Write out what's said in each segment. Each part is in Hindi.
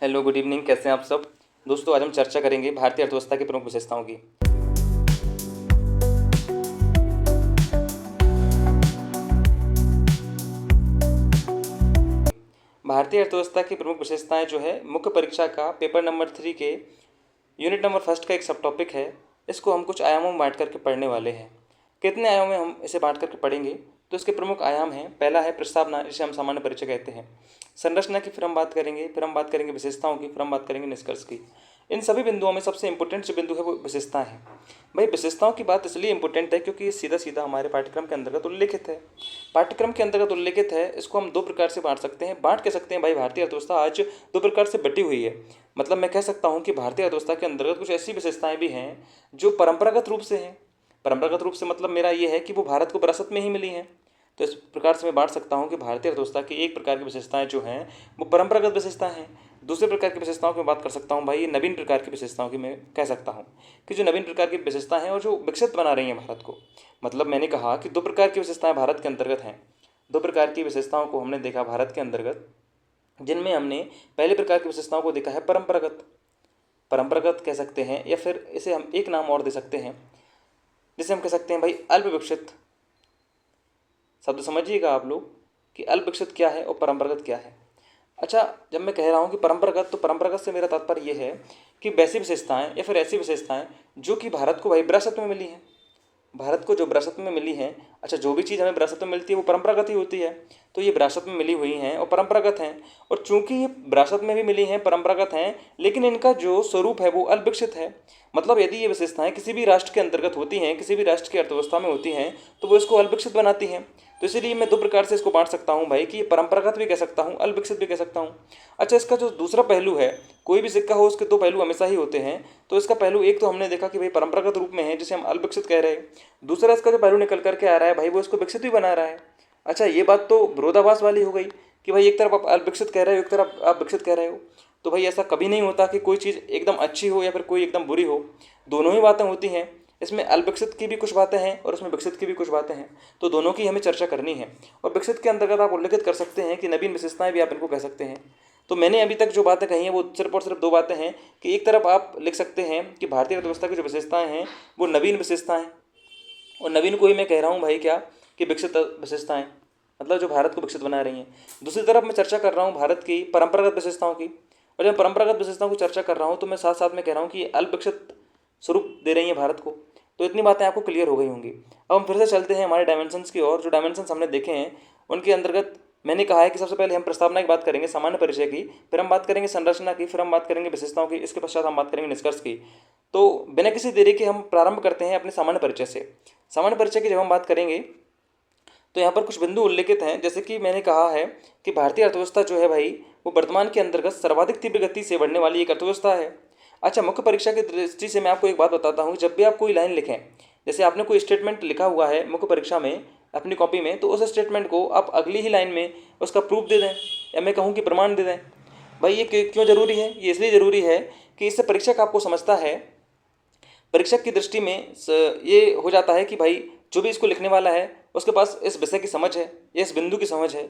Hello, good evening. कैसे हैं आप सब दोस्तों? आज हम चर्चा करेंगे भारतीय अर्थव्यवस्था की प्रमुख विशेषताओं की। भारतीय अर्थव्यवस्था की प्रमुख विशेषताएं जो है मुख्य परीक्षा का पेपर नंबर 3 के यूनिट नंबर फर्स्ट का एक सब टॉपिक है। इसको हम कुछ आयामों में बांट करके पढ़ने वाले हैं। कितने आयामों में हम इसे बांट करके पढ़ेंगे? तो इसके प्रमुख आयाम हैं। पहला है प्रस्तावना, जिसे हम सामान्य परिचय कहते हैं। संरचना की फिर हम बात करेंगे, फिर हम बात करेंगे विशेषताओं की, फिर हम बात करेंगे निष्कर्ष की। इन सभी बिंदुओं में सबसे इंपॉर्टेंट जो बिंदु है वो विशेषताएं हैं। भाई, विशेषताओं की बात इसलिए इंपॉर्टेंट है क्योंकि ये सीधा सीधा हमारे पाठ्यक्रम के अंतर्गत उल्लेखित है। पाठ्यक्रम के अंतर्गत उल्लेखित है। इसको हम दो प्रकार से बांट सकते हैं, बांट कह सकते हैं। भाई, भारतीय अर्थव्यवस्था आज दो प्रकार से बटी हुई है। मतलब मैं कह सकता हूँ कि भारतीय अर्थव्यवस्था के अंतर्गत कुछ ऐसी विशेषताएं भी हैं जो परंपरागत रूप से हैं। परंपरागत रूप से मतलब मेरा ये है कि वो भारत को विरासत में ही मिली हैं। तो इस प्रकार से मैं बांट सकता हूँ कि भारतीय अर्थव्यवस्था की एक प्रकार की विशेषताएं जो हैं वो परंपरागत विशेषताएं हैं। दूसरे प्रकार की विशेषताओं की बात कर सकता हूँ। भाई, ये नवीन प्रकार की विशेषताओं की मैं कह सकता हूँ कि जो नवीन प्रकार की विशेषताएं हैं और जो विकसित बना रही हैं भारत को। मतलब मैंने कहा कि दो प्रकार की विशेषताएं भारत के अंतर्गत हैं। दो प्रकार की विशेषताओं को हमने देखा भारत के अंतर्गत, जिनमें हमने पहले प्रकार की विशेषताओं को देखा है परंपरागत। परंपरागत कह सकते हैं या फिर इसे हम एक नाम और दे सकते हैं, जिसे हम कह सकते हैं भाई अल्प विकसित। शब्द समझिएगा आप लोग कि अल्प विकसित क्या है और परंपरागत क्या है। अच्छा, जब मैं कह रहा हूँ कि परंपरागत, तो परंपरागत से मेरा तात्पर्य ये है कि वैसी विशेषताएं या फिर ऐसी विशेषताएं जो कि भारत को भाई विरासत में मिली हैं। भारत को जो विरासत में मिली हैं। अच्छा, जो भी चीज़ हमें विरासत में मिलती है वो परंपरागत ही होती है। तो ये विरासत में मिली हुई हैं और परंपरागत हैं। और चूंकि ये विरासत में भी मिली हैं, परंपरागत हैं, लेकिन इनका जो स्वरूप है वो अल्पविकसित है। मतलब यदि ये विशेषताएं किसी भी राष्ट्र के अंतर्गत होती हैं, किसी भी राष्ट्र की अर्थव्यवस्था में होती हैं, तो वो इसको अल्पविकसित बनाती हैं। तो इसीलिए मैं दो प्रकार से इसको बांट सकता हूँ भाई, कि ये परंपरागत भी कह सकता हूँ, अल्पविकसित भी कह सकता हूँ। अच्छा, इसका जो दूसरा पहलू है, कोई भी सिक्का हो उसके दो पहलू हमेशा ही होते हैं। तो इसका पहलू एक तो हमने देखा कि भाई परंपरागत रूप में है, जिसे हम अल्पविकसित कह रहे हैं। दूसरा इसका जो पहलू निकल करके आ रहा है भाई, वो इसको विकसित भी बना रहा है। अच्छा, ये बात तो विरोधाभास वाली हो गई कि भाई एक तरफ आप अल्पविकसित कह रहे हो, एक तरफ आप विकसित कह रहे हो। तो भाई ऐसा कभी नहीं होता कि कोई चीज़ एकदम अच्छी हो या फिर कोई एकदम बुरी हो। दोनों ही बातें होती हैं। इसमें अल्पविकसित की भी कुछ बातें हैं और उसमें विकसित की भी कुछ बातें हैं। तो दोनों की हमें चर्चा करनी है। और विकसित के अंतर्गत आप उल्लेखित कर सकते हैं कि नवीन विशेषताएं भी आप इनको कह सकते हैं। तो मैंने अभी तक जो बातें कही हैं वो सिर्फ और सिर्फ दो बातें हैं कि एक तरफ आप लिख सकते हैं कि भारतीय अर्थव्यवस्था की जो विशेषताएं हैं वो नवीन विशेषताएं, और नवीन को ही मैं कह रहा हूँ भाई क्या, कि विकसित विशेषताएं, मतलब जो भारत को विकसित बना रही हैं। दूसरी तरफ मैं चर्चा कर रहा हूँ भारत की परंपरागत विशेषताओं की। और जब परंपरागत विशेषताओं की चर्चा कर रहा हूँ तो मैं साथ साथ में कह रहा हूँ कि ये अल्प विकसित स्वरूप दे रही हैं भारत को। तो इतनी बातें आपको क्लियर हो गई होंगी। अब हम फिर से चलते हैं हमारे डायमेंशंस की ओर। जो डायमेंशंस हमने देखे हैं उनके अंतर्गत मैंने कहा है कि सबसे पहले हम प्रस्तावना की बात करेंगे, सामान्य परिचय की, फिर हम बात करेंगे संरचना की, फिर हम बात करेंगे विशेषताओं की, इसके पश्चात हम बात करेंगे निष्कर्ष की। तो बिना किसी देरी के हम प्रारंभ करते हैं अपने सामान्य परिचय से। सामान्य परिचय की जब हम बात करेंगे तो यहाँ पर कुछ बिंदु उल्लेखित हैं। जैसे कि मैंने कहा है कि भारतीय अर्थव्यवस्था जो है भाई, वो वर्तमान के अंतर्गत सर्वाधिक तीव्र गति से बढ़ने वाली एक अर्थव्यवस्था है। अच्छा, मुख्य परीक्षा की दृष्टि से मैं आपको एक बात बताता हूँ। जब भी आप कोई लाइन लिखें, जैसे आपने कोई स्टेटमेंट लिखा हुआ है मुख्य परीक्षा में अपनी कॉपी में, तो उस स्टेटमेंट को आप अगली ही लाइन में उसका प्रूफ दे दें, या मैं कहूँ कि प्रमाण दे दें। भाई, ये क्यों जरूरी है? ये इसलिए ज़रूरी है कि इससे परीक्षक आपको समझता है। परीक्षक की दृष्टि में ये हो जाता है कि भाई जो भी इसको लिखने वाला है उसके पास इस विषय की समझ है, इस बिंदु की समझ है,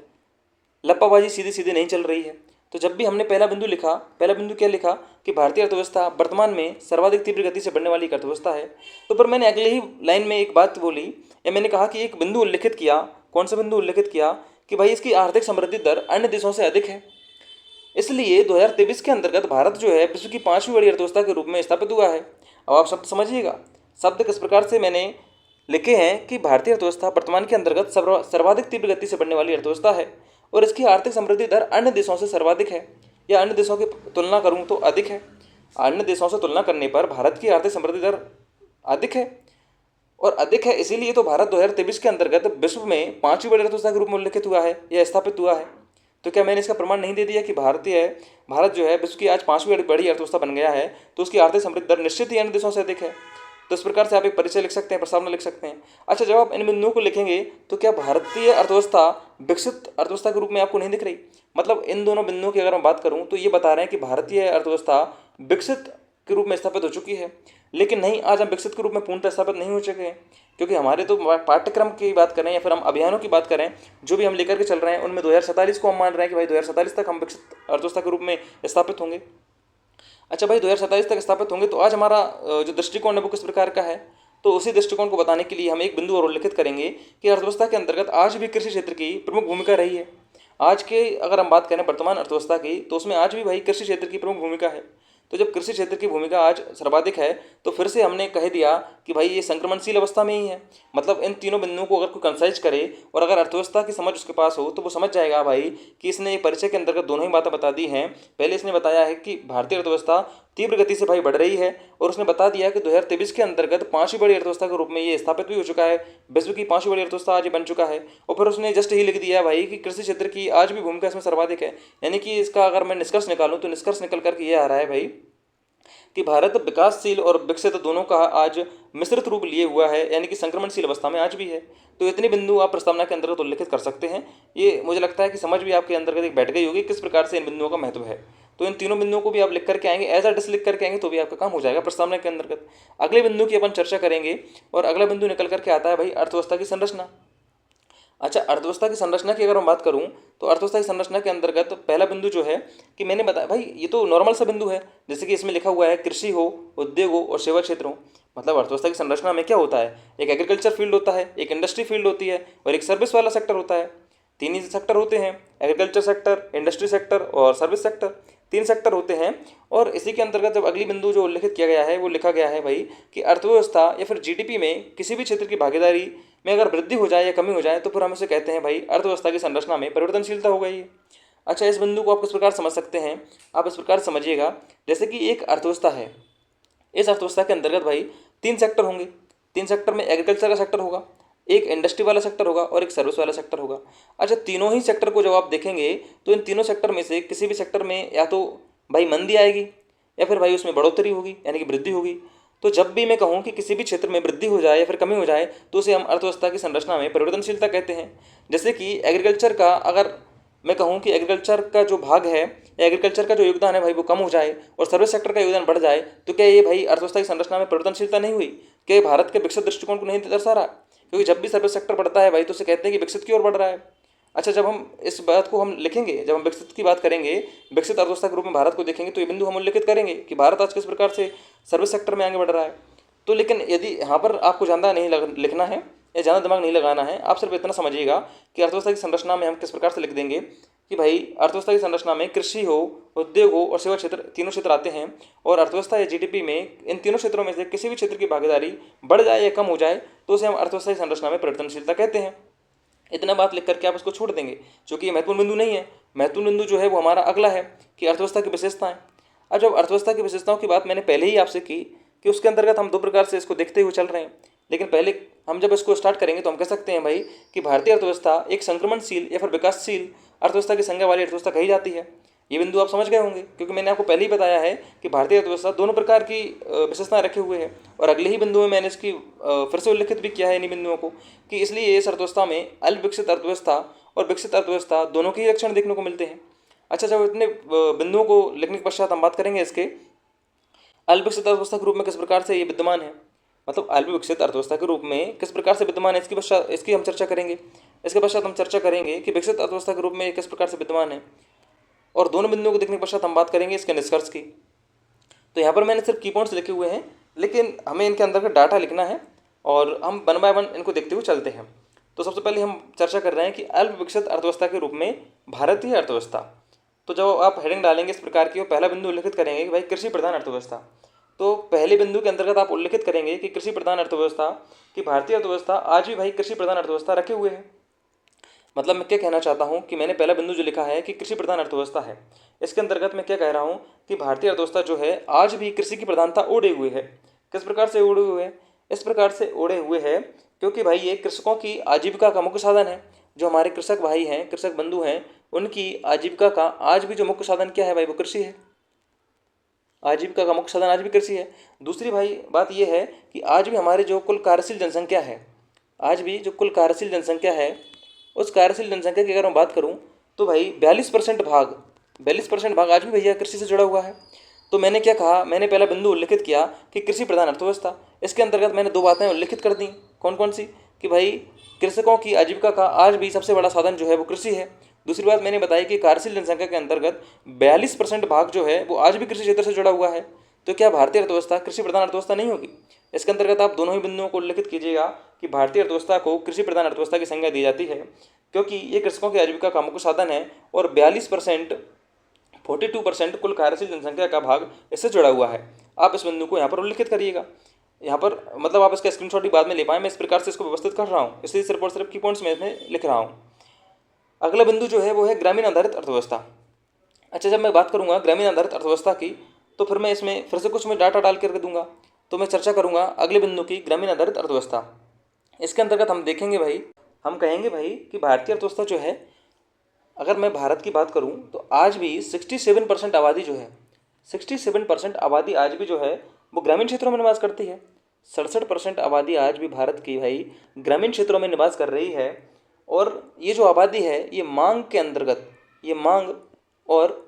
लप्पाबाजी सीधी सीधी नहीं चल रही है। तो जब भी हमने पहला बिंदु लिखा, पहला बिंदु क्या लिखा कि भारतीय अर्थव्यवस्था वर्तमान में सर्वाधिक तीव्र गति से बढ़ने वाली एक अर्थव्यवस्था है, तो पर मैंने अगले ही लाइन में एक बात बोली, या मैंने कहा कि एक बिंदु उल्लेखित किया। कौन सा बिंदु उल्लेखित किया? कि भाई इसकी आर्थिक समृद्धि दर अन्य देशों से अधिक है। इसलिए 2023 के अंतर्गत भारत जो है विश्व की 5वीं बड़ी अर्थव्यवस्था के रूप में स्थापित हुआ है। अब आप शब्द समझिएगा, शब्द किस प्रकार से मैंने लिखे हैं कि भारतीय अर्थव्यवस्था वर्तमान के अंतर्गत सर्वाधिक तीव्र गति से बढ़ने वाली अर्थव्यवस्था है और इसकी आर्थिक समृद्धि दर अन्य देशों से सर्वाधिक है, या अन्य देशों की तुलना करूं तो अधिक है। अन्य देशों से तुलना करने पर भारत की आर्थिक समृद्धि दर अधिक है, और अधिक है इसीलिए तो भारत 2023 के अंतर्गत विश्व में 5वीं बड़ी अर्थव्यवस्था के रूप में उल्लेखित हुआ है या स्थापित हुआ है। तो क्या मैंने इसका प्रमाण नहीं दे दिया कि भारत जो है विश्व की आज 5वीं बड़ी अर्थव्यवस्था बन गया है, तो उसकी आर्थिक समृद्धि दर निश्चित ही अन्य देशों से अधिक है। तो इस प्रकार से आप एक परिचय लिख सकते हैं, प्रस्तावना लिख सकते हैं। अच्छा, जब आप इन बिंदुओं को लिखेंगे तो क्या भारतीय अर्थव्यवस्था विकसित अर्थव्यवस्था के रूप में आपको नहीं दिख रही? मतलब इन दोनों बिंदुओं की अगर मैं बात करूं तो ये बता रहे हैं कि भारतीय अर्थव्यवस्था विकसित के रूप में स्थापित हो चुकी है। लेकिन नहीं, आज हम विकसित के रूप में पूर्णतः स्थापित नहीं हो चुके हैं, क्योंकि हमारे तो पाठ्यक्रम की बात करें या फिर हम अभियानों की बात करें जो भी हम लेकर के चल रहे हैं, उनमें 2047 को हम मान रहे हैं कि भाई 2047 तक हम विकसित अर्थव्यवस्था के रूप में स्थापित होंगे। अच्छा भाई, 2047 तक स्थापित होंगे तो आज हमारा जो दृष्टिकोण है वो किस प्रकार का है? तो उसी दृष्टिकोण को बताने के लिए हम एक बिंदु और उल्लेखित करेंगे कि अर्थव्यवस्था के अंतर्गत आज भी कृषि क्षेत्र की प्रमुख भूमिका रही है। आज के अगर हम बात करें वर्तमान अर्थव्यवस्था की, तो उसमें आज भी भाई कृषि क्षेत्र की प्रमुख भूमिका है। तो जब कृषि क्षेत्र की भूमिका आज सर्वाधिक है, तो फिर से हमने कह दिया कि भाई ये संक्रमणशील अवस्था में ही है। मतलब इन तीनों बिंदुओं को अगर कोई कंसाइज करे और अगर अर्थव्यवस्था की समझ उसके पास हो, तो वो समझ जाएगा भाई कि इसने परिचय के अंतर्गत दोनों ही बातें बता दी हैं। पहले इसने बताया है कि भारतीय अर्थव्यवस्था तीव्र गति से भाई बढ़ रही है, और उसने बता दिया कि 2023 के अंतर्गत पांचवी बड़ी अर्थव्यवस्था के रूप में ये स्थापित भी हो चुका है, विश्व की पांचवी बड़ी अर्थव्यवस्था आज ये बन चुका है। और फिर उसने जस्ट ही लिख दिया भाई कि कृषि क्षेत्र की आज भी भूमिका इसमें सर्वाधिक है। यानी कि इसका अगर मैं निष्कर्ष निकालूं तो निष्कर्ष निकल करके ये आ रहा है भाई कि भारत विकासशील और विकसित दोनों का आज मिश्रित रूप लिए हुआ है, यानी कि संक्रमणशील अवस्था में आज भी है। तो इतने बिंदु आप प्रस्तावना के अंतर्गत उल्लेखित कर सकते हैं। ये मुझे लगता है कि समझ भी आपके अंतर्गत एक बैठ गई होगी किस प्रकार से इन बिंदुओं का महत्व है। तो इन तीनों बिंदुओं को भी आप लिख करके आएंगे, एज अ डिस लिख करके आएंगे तो भी आपका काम हो जाएगा प्रस्तावना के अंतर्गत। अगले बिंदु की अपन चर्चा करेंगे, और अगला बिंदु निकल करके आता है भाई अर्थव्यवस्था की संरचना। अच्छा, अर्थव्यवस्था की संरचना की अगर मैं बात करूं, तो अर्थव्यवस्था की संरचना के अंतर्गत पहला बिंदु जो है कि मैंने बताया भाई, ये तो नॉर्मल सा बिंदु है, जैसे कि इसमें लिखा हुआ है कृषि हो, उद्योग हो और सेवा क्षेत्र हो। मतलब अर्थव्यवस्था की संरचना में क्या होता है? एक एग्रीकल्चर फील्ड होता है, एक इंडस्ट्री फील्ड होती है और एक सर्विस वाला सेक्टर होता है। तीन ही सेक्टर होते हैं, एग्रीकल्चर सेक्टर, इंडस्ट्री सेक्टर और सर्विस सेक्टर। तीन सेक्टर होते हैं। और इसी के अंतर्गत जब अगली बिंदु जो उल्लेखित किया गया है वो लिखा गया है भाई कि अर्थव्यवस्था या फिर जीडीपी में किसी भी क्षेत्र की भागीदारी में अगर वृद्धि हो जाए या कमी हो जाए, तो फिर हम इसे कहते हैं भाई अर्थव्यवस्था की संरचना में परिवर्तनशीलता हो गई है। अच्छा, इस बिंदु को आप किस प्रकार समझ सकते हैं? आप इस प्रकार समझिएगा, जैसे कि एक अर्थव्यवस्था है, इस अर्थव्यवस्था के अंतर्गत भाई तीन सेक्टर होंगे। तीन सेक्टर में एग्रीकल्चर का सेक्टर होगा, एक इंडस्ट्री वाला सेक्टर होगा और एक सर्विस वाला सेक्टर होगा। अच्छा, तीनों ही सेक्टर को जब आप देखेंगे तो इन तीनों सेक्टर में से किसी भी सेक्टर में या तो भाई मंदी आएगी या फिर भाई उसमें बढ़ोतरी होगी, यानी कि वृद्धि होगी। तो जब भी मैं कहूँ कि किसी भी क्षेत्र में वृद्धि हो जाए या फिर कमी हो जाए, तो उसे हम अर्थव्यवस्था की संरचना में परिवर्तनशीलता कहते हैं। जैसे कि एग्रीकल्चर का अगर मैं कहूँ कि एग्रीकल्चर का जो भाग है या एग्रीकल्चर का जो योगदान है भाई वो कम हो जाए और सर्विस सेक्टर का योगदान बढ़ जाए, तो क्या ये भाई अर्थव्यवस्था की संरचना में परिवर्तनशीलता नहीं हुई? क्या ये भारत के विकसित दृष्टिकोण को नहीं दर्शा रहा? क्योंकि जब भी सर्विस सेक्टर बढ़ता है भाई तो उसे कहते हैं कि विकसित की ओर बढ़ रहा है। अच्छा, जब हम इस बात को हम लिखेंगे, जब हम विकसित की बात करेंगे, विकसित अर्थव्यवस्था के रूप में भारत को देखेंगे, तो ये बिंदु हम उल्लेखित करेंगे कि भारत आज किस प्रकार से सर्विस सेक्टर में आगे बढ़ रहा है। तो लेकिन यदि यहाँ पर आपको ज़्यादा नहीं लिखना है या ज़्यादा दिमाग नहीं लगाना है, आप सिर्फ इतना समझिएगा कि अर्थव्यवस्था की संरचना में हम किस प्रकार से लिख देंगे कि भाई अर्थव्यवस्था की संरचना में कृषि हो, उद्योग हो और सेवा क्षेत्र, तीनों क्षेत्र आते हैं। और अर्थव्यवस्था या जीडीपी में इन तीनों क्षेत्रों में से किसी भी क्षेत्र की भागीदारी बढ़ जाए या कम हो जाए, तो उसे हम अर्थव्यवस्था की संरचना में परिवर्तनशीलता कहते हैं। इतना बात लिख करके आप उसको छोड़ देंगे, क्योंकि ये महत्वपूर्ण बिंदु नहीं है। महत्वपूर्ण बिंदु जो है वो हमारा अगला है कि अर्थव्यवस्था की विशेषताएं। अब जब अर्थव्यवस्था की विशेषताओं की बात मैंने पहले ही आपसे की कि उसके अंतर्गत हम दो प्रकार से इसको देखते हुए चल रहे हैं, लेकिन पहले हम जब इसको स्टार्ट करेंगे तो हम कह सकते हैं भाई कि भारतीय अर्थव्यवस्था एक संक्रमणशील या फिर विकासशील अर्थव्यवस्था की संज्ञा वाली अर्थव्यवस्था कही जाती है। ये बिंदु आप समझ गए होंगे, क्योंकि मैंने आपको पहले ही बताया है कि भारतीय अर्थव्यवस्था दोनों प्रकार की विशेषताएं रखे हुए है। और अगले ही बिंदु में मैंने इसकी फिर से उल्लेखित भी किया है इन्हीं बिंदुओं को, कि इसलिए इस अर्थव्यवस्था में अल्पविकसित अर्थव्यवस्था और विकसित अर्थव्यवस्था दोनों के ही लक्षण देखने को मिलते हैं। अच्छा, जब इतने बिंदुओं को लिखने के पश्चात हम बात करेंगे इसके अल्पविकसित अर्थव्यवस्था के रूप में किस प्रकार से ये विद्यमान है, मतलब अल्पविकसित अर्थव्यवस्था के रूप में किस प्रकार से विद्यमान है, इसकी हम चर्चा करेंगे। इसके पश्चात हम चर्चा करेंगे कि विकसित अर्थव्यवस्था के रूप में किस प्रकार से विद्यमान है, और दोनों बिंदुओं को देखने के पश्चात हम बात करेंगे इसके निष्कर्ष की। तो यहाँ पर मैंने सिर्फ की पॉइंट्स लिखे हुए हैं, लेकिन हमें इनके अंदर का डाटा लिखना है और हम वन बाय वन इनको देखते हुए चलते हैं। तो सबसे पहले हम चर्चा कर रहे हैं कि अल्प विकसित अर्थव्यवस्था के रूप में भारतीय अर्थव्यवस्था। तो जब आप हेडिंग डालेंगे इस प्रकार की और पहला बिंदु उल्लेखित करेंगे कि भाई कृषि प्रधान अर्थव्यवस्था, तो पहले बिंदु के अंतर्गत आप उल्लेखित करेंगे कि कृषि प्रधान अर्थव्यवस्था की भारतीय अर्थव्यवस्था आज भी भाई कृषि प्रधान अर्थव्यवस्था रखे हुए है। मतलब मैं क्या कहना चाहता हूँ कि मैंने पहला बिंदु जो लिखा है कि कृषि प्रधान अर्थव्यवस्था है, इसके अंतर्गत मैं क्या कह रहा हूँ कि भारतीय अर्थव्यवस्था जो है आज भी कृषि की प्रधानता ओढ़े हुए है। किस प्रकार से ओढ़े हुए हैं? इस प्रकार से ओढ़े हुए है क्योंकि भाई ये कृषकों की आजीविका का मुख्य साधन है। जो हमारे कृषक भाई हैं, कृषक बंधु हैं, उनकी आजीविका का आज भी जो मुख्य साधन क्या है भाई, वो कृषि है। आजीविका का मुख्य साधन आज भी कृषि है। दूसरी भाई बात यह है कि आज भी हमारे जो कुल कार्यशील जनसंख्या है, आज भी जो कुल कार्यशील जनसंख्या है, उस कार्यशील जनसंख्या की अगर मैं बात करूं तो भाई 42% भाग आज भी भैया कृषि से जुड़ा हुआ है। तो मैंने क्या कहा, मैंने पहला बिंदु उल्लिखित किया कि कृषि प्रधान अर्थव्यवस्था। इसके अंतर्गत मैंने दो बातें उल्लिखित कर दी। कौन कौन सी? कि भाई कृषकों की आजीविका का आज भी सबसे बड़ा साधन जो है वो कृषि है। दूसरी बात मैंने बताई कि कार्यशील जनसंख्या के अंतर्गत 42% भाग जो है वो आज भी कृषि क्षेत्र से जुड़ा हुआ है। तो क्या भारतीय अर्थव्यवस्था कृषि प्रधान अर्थव्यवस्था नहीं होगी? इसके अंतर्गत आप दोनों ही बिंदुओं को उल्लेखित कीजिएगा कि भारतीय अर्थव्यवस्था को कृषि प्रधान अर्थव्यवस्था की संज्ञा दी जाती है, क्योंकि ये कृषकों की आजीविका का मुख्य साधन है और 42% कुल कार्यशील जनसंख्या का भाग इससे जुड़ा हुआ है। आप इस बिंदु को यहाँ पर उल्लिखित करिएगा। यहाँ पर मतलब आप इसका स्क्रीनशॉट भी बाद में ले पाएँ, मैं इस प्रकार से इसको व्यवस्थित कर रहा हूँ, इसलिए सिर्फ और सिर्फ की पॉइंट्स में इसमें लिख रहा हूँ। अगला बिंदु जो है वो है ग्रामीण आधारित अर्थव्यवस्था। अच्छा, जब मैं बात करूंगा ग्रामीण आधारित अर्थव्यवस्था की तो फिर मैं इसमें फिर से कुछ मैं डाटा डाल करके दूंगा। तो मैं चर्चा करूंगा अगले बिंदु की, ग्रामीण आधारित अर्थव्यवस्था। इसके अंतर्गत हम देखेंगे भाई, हम कहेंगे भाई कि भारतीय अर्थव्यवस्था जो है, अगर मैं भारत की बात करूं तो आज भी 67% आबादी जो है, 67% आबादी आज भी जो है वो ग्रामीण क्षेत्रों में निवास करती है। 67% आबादी आज भी भारत की भाई ग्रामीण क्षेत्रों में निवास कर रही है। और ये जो आबादी है ये मांग के अंतर्गत, ये मांग और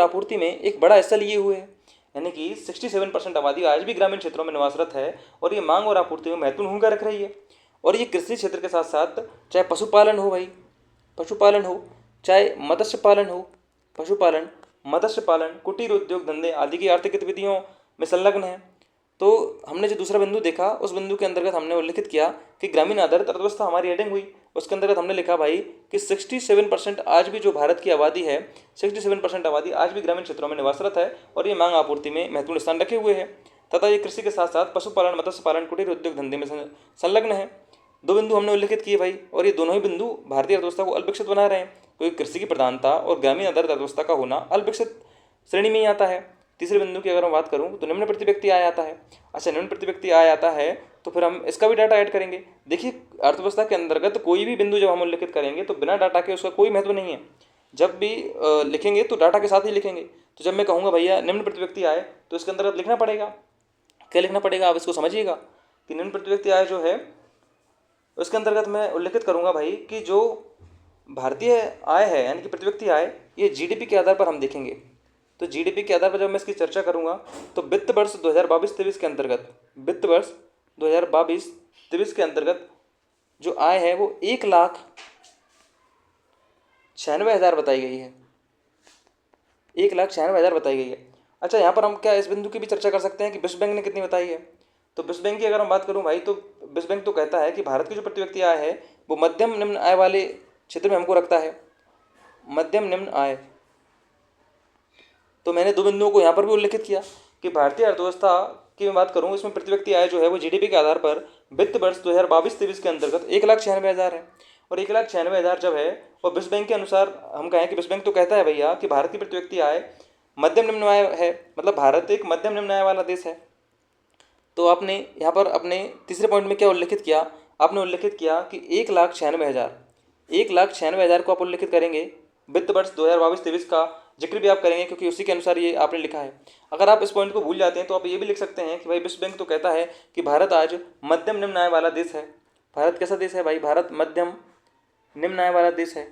आपूर्ति में एक बड़ा हिस्सा लिए हुए है। यानी कि 67% आबादी आज भी ग्रामीण क्षेत्रों में निवासरत है और ये मांग और आपूर्ति में महत्वपूर्ण भूमिका रख रही है। और ये कृषि क्षेत्र के साथ साथ चाहे पशुपालन हो भाई, पशुपालन हो, चाहे मत्स्य पालन हो, पशुपालन, मत्स्य पालन, कुटीर उद्योग धंधे आदि की आर्थिक गतिविधियों में संलग्न है। तो हमने जो दूसरा बिंदु देखा उस बिंदु के अंतर्गत हमने उल्लिखित किया कि ग्रामीण आधारित अर्थव्यवस्था हमारी हेडिंग हुई। उसके अंतर्गत हमने लिखा भाई कि 67% आज भी जो भारत की आबादी है, 67% आबादी आज भी ग्रामीण क्षेत्रों में निवासरत है और ये मांग आपूर्ति में महत्वपूर्ण स्थान रखे हुए है तथा ये कृषि के साथ साथ पशुपालन, मत्स्य पालन, कुटीर उद्योग धंधे में संलग्न है। दो बिंदु हमने उल्लिखित किए भाई, और ये दोनों ही बिंदु भारतीय अर्थव्यवस्था को अल्पविकसित बना रहे हैं, क्योंकि कृषि की प्रधानता और ग्रामीण आधारित अर्थव्यवस्था का होना अल्पविकसित श्रेणी में ही आता है। तीसरे बिंदु की अगर मैं बात करूं तो निम्न प्रति व्यक्ति आय आता है। अच्छा, निम्न प्रति व्यक्ति आय आता है तो फिर हम इसका भी डाटा ऐड करेंगे। देखिए, अर्थव्यवस्था के अंतर्गत कोई भी बिंदु जब हम उल्लिखित करेंगे तो बिना डाटा के उसका कोई महत्व नहीं है। जब भी लिखेंगे तो डाटा के साथ ही लिखेंगे। तो जब मैं कहूँगा भैया निम्न प्रति व्यक्ति आय, तो इसके अंतर्गत लिखना पड़ेगा, क्या लिखना पड़ेगा, आप इसको समझिएगा कि निम्न प्रति व्यक्ति आय जो है उसके अंतर्गत मैं उल्लिखित करूँगा भाई कि जो भारतीय आय है यानी कि प्रति व्यक्ति आय, ये जीडीपी के आधार पर हम देखेंगे। तो जीडीपी के आधार पर जब मैं इसकी चर्चा करूंगा तो वित्त वर्ष 2022-23 के अंतर्गत, वित्त वर्ष 2022-23 के अंतर्गत जो आय है वो 1,96,000 बताई गई है, 1,96,000 बताई गई है। अच्छा, यहाँ पर हम क्या इस बिंदु की भी चर्चा कर सकते हैं कि विश्व बैंक ने कितनी बताई है। तो विश्व बैंक की अगर हम बात करूँ भाई तो विश्व बैंक तो कहता है कि भारत की जो प्रति व्यक्ति आय है वो मध्यम निम्न आय वाले क्षेत्र में हमको रखता है, मध्यम निम्न आय। तो मैंने दो बिंदुओं को यहाँ पर भी उल्लेखित किया कि भारतीय अर्थव्यवस्था की मैं बात करूँ, इसमें प्रति व्यक्ति आय जो है वो जीडीपी के आधार पर वित्त वर्ष 2022-23 के अंतर्गत 1,96,000 है। और 1,96,000 जब है, और विश्व बैंक के अनुसार हम कहें कि विश्व बैंक तो कहता है भैया कि भारत की प्रति व्यक्ति आय मध्यम निम्न आय है, मतलब भारत एक मध्यम निम्न आय वाला देश है। तो आपने यहाँ पर अपने तीसरे पॉइंट में क्या उल्लेखित किया, आपने उल्लेखित किया कि 1,96,000 को आप उल्लेखित करेंगे, वित्त वर्ष 2022-23 का जिक्र भी आप करेंगे क्योंकि उसी के अनुसार ये आपने लिखा है। अगर आप इस पॉइंट को भूल जाते हैं तो आप ये भी लिख सकते हैं कि भाई विश्व बैंक तो कहता है कि भारत आज मध्यम निम्न आय वाला देश है। भारत कैसा देश है भाई, भारत मध्यम निम्न आय वाला देश है।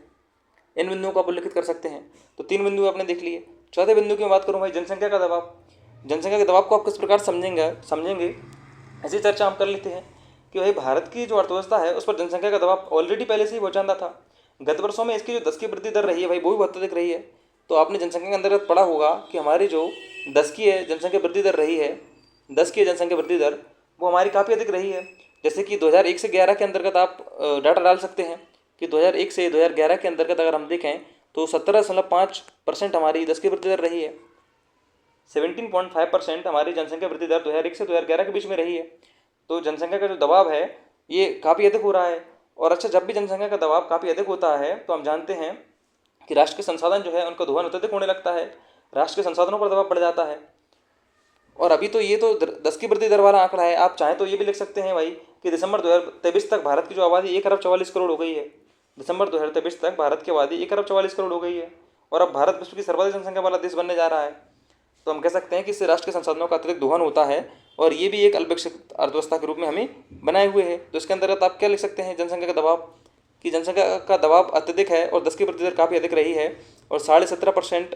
इन बिंदुओं को आप उल्लेखित कर सकते हैं। तो 3 बिंदु आपने देख लिए। चौथे बिंदु की मैं बात करूँ भाई, जनसंख्या का दबाव। जनसंख्या के दबाव को आप किस प्रकार समझेंगे ऐसी चर्चा हम कर लेते हैं कि भाई भारत की जो अर्थव्यवस्था है उस पर जनसंख्या का दबाव ऑलरेडी पहले से ही बहुत ज़्यादा था। गत वर्षों में इसकी जो 10 की वृद्धि दर रही है भाई वो भी बहुत अधिक रही है। तो आपने जनसंख्या के अंतर्गत पढ़ा होगा कि हमारी जो 10 की है जनसंख्या वृद्धि दर रही है, 10 की जनसंख्या वृद्धि दर वो हमारी काफ़ी अधिक रही है। जैसे कि 2001 से 11 के अंतर्गत आप डाटा डाल सकते हैं कि 2001 से 2011 के अंतर्गत अगर हम देखें तो 17.5% हमारी 10 की वृद्धि दर रही है। 17.5% हमारी जनसंख्या वृद्धि दर 2001 से 2011 के बीच में रही है। तो जनसंख्या का जो दबाव है ये काफ़ी अधिक हो रहा है। और अच्छा, जब भी जनसंख्या का दबाव काफ़ी अधिक होता है तो हम जानते हैं कि राष्ट्र के संसाधन जो है उनका दोहन अत्यधिक होने लगता है, राष्ट्र के संसाधनों पर दबाव बढ़ जाता है। और अभी तो ये तो 10 की वृद्धि दर वाला आंकड़ा है, आप चाहें तो ये भी लिख सकते हैं भाई कि दिसंबर 2023 तक भारत की जो आबादी 1,44 करोड़ हो गई है। दिसंबर 2023 तक भारत की आबादी 1,44 करोड़ हो गई है और अब भारत विश्व की सर्वाधिक जनसंख्या वाला देश बनने जा रहा है। तो हम कह सकते हैं कि इससे राष्ट्र के संसाधनों का अत्यधिक दोहन होता है और ये भी एक अल्पविकसित अर्थव्यवस्था के रूप में हमें बनाए हुए है। तो इसके अंतर्गत आप क्या लिख सकते हैं जनसंख्या का दबाव, कि जनसंख्या का दबाव अत्यधिक है और 10 की वृद्धि दर काफ़ी अधिक रही है और 17.5%